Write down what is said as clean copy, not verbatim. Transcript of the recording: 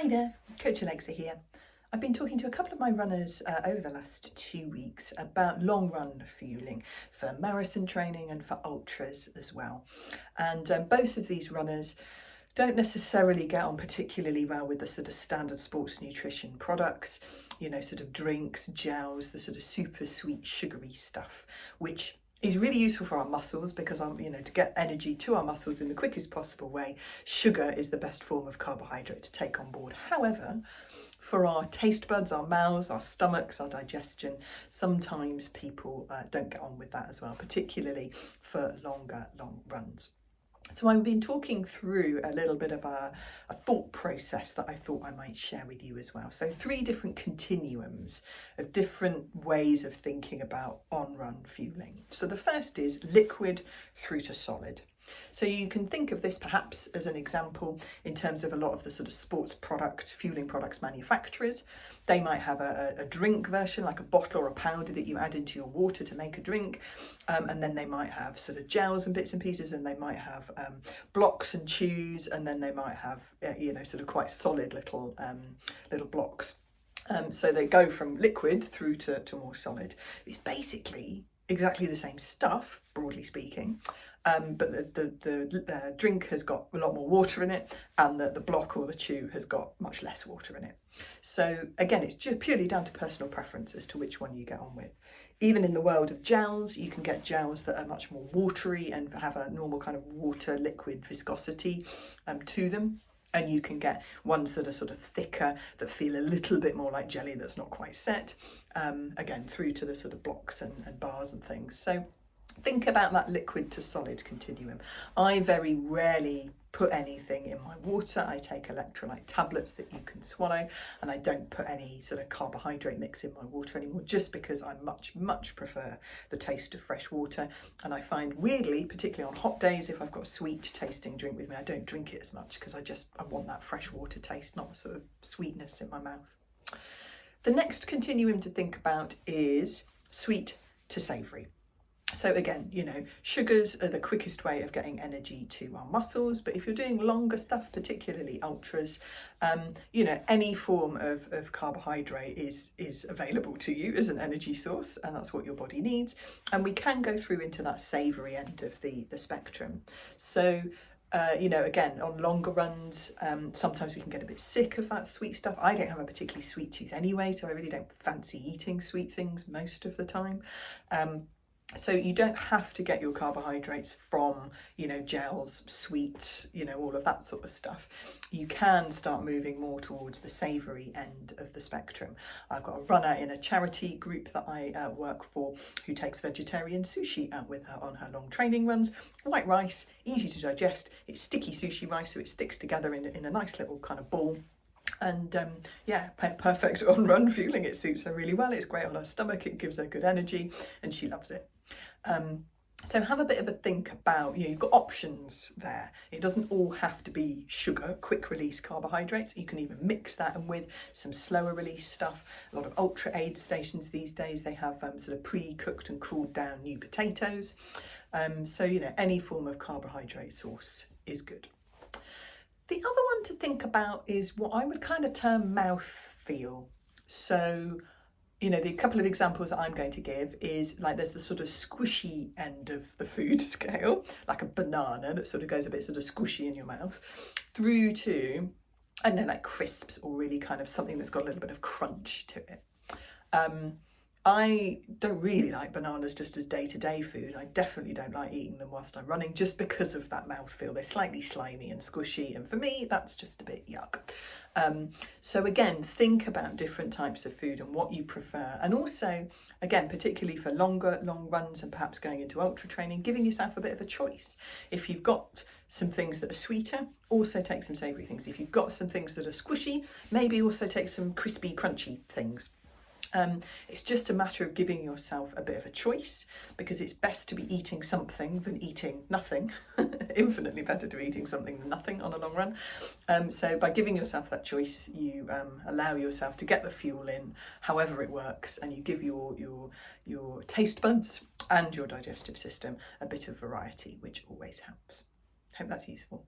Hi there, Coach Alexa here. I've been talking to a couple of my runners over the last 2 weeks about long run fueling for marathon training and for ultras as well. And both of these runners don't necessarily get on particularly well with the sort of standard sports nutrition products, sort of drinks, gels, the sort of super sweet sugary stuff, which is really useful for our muscles because to get energy to our muscles in the quickest possible way, sugar is the best form of carbohydrate to take on board. However, for our taste buds, our mouths, our stomachs, our digestion, sometimes people don't get on with that as well, particularly for long runs. So I've been talking through a little bit of a thought process that I thought I might share with you as well. So 3 different continuums of different ways of thinking about on-run fueling. So the first is liquid through to solid. So you can think of this perhaps as an example in terms of a lot of the sort of sports product, fueling products manufacturers. They might have a drink version, like a bottle or a powder that you add into your water to make a drink. And then they might have sort of gels and bits and pieces, and they might have blocks and chews, and then they might have, sort of quite solid little blocks. So they go from liquid through to more solid. It's basically exactly the same stuff, broadly speaking. But the drink has got a lot more water in it, and the block or the chew has got much less water in it. So again, it's just purely down to personal preference as to which one you get on with. Even in the world of gels, you can get gels that are much more watery and have a normal kind of water liquid viscosity to them. And you can get ones that are sort of thicker, that feel a little bit more like jelly that's not quite set, again, through to the sort of blocks and bars and things. So think about that liquid to solid continuum. I very rarely put anything in my water. I take electrolyte tablets that you can swallow, and I don't put any sort of carbohydrate mix in my water anymore, just because I much prefer the taste of fresh water. And I find, weirdly, particularly on hot days, if I've got a sweet tasting drink with me, I don't drink it as much because I want that fresh water taste, not sort of sweetness in my mouth. The next continuum to think about is sweet to savoury. So again, sugars are the quickest way of getting energy to our muscles, but if you're doing longer stuff, particularly ultras, any form of carbohydrate is available to you as an energy source, and that's what your body needs. And we can go through into that savoury end of the spectrum. So again, on longer runs, sometimes we can get a bit sick of that sweet stuff. I don't have a particularly sweet tooth anyway, so I really don't fancy eating sweet things most of the time. So you don't have to get your carbohydrates from, gels, sweets, all of that sort of stuff. You can start moving more towards the savoury end of the spectrum. I've got a runner in a charity group that I work for who takes vegetarian sushi out with her on her long training runs. White rice, easy to digest. It's sticky sushi rice, so it sticks together in a nice little kind of ball. And perfect on run fueling. It suits her really well. It's great on her stomach. It gives her good energy, and she loves it. So have a bit of a think about, you've got options there. It doesn't all have to be sugar, quick release carbohydrates. You can even mix that and with some slower release stuff. A lot of ultra aid stations these days, they have sort of pre-cooked and cooled down new potatoes. So any form of carbohydrate source is good. The other one to think about is what I would kind of term mouth feel. So the couple of examples that I'm going to give is, like, there's the sort of squishy end of the food scale, like a banana that sort of goes a bit sort of squishy in your mouth, through to, I don't know, like crisps, or really kind of something that's got a little bit of crunch to it. I don't really like bananas just as day-to-day food. I definitely don't like eating them whilst I'm running, just because of that mouthfeel. They're slightly slimy and squishy, and for me, that's just a bit yuck. So again, think about different types of food and what you prefer. And also, again, particularly for long runs and perhaps going into ultra training, giving yourself a bit of a choice. If you've got some things that are sweeter, also take some savoury things. If you've got some things that are squishy, maybe also take some crispy, crunchy things. It's just a matter of giving yourself a bit of a choice, because it's best to be eating something than eating nothing. Infinitely better to be eating something than nothing on a long run. So by giving yourself that choice, you allow yourself to get the fuel in however it works, and you give your taste buds and your digestive system a bit of variety, which always helps. Hope that's useful.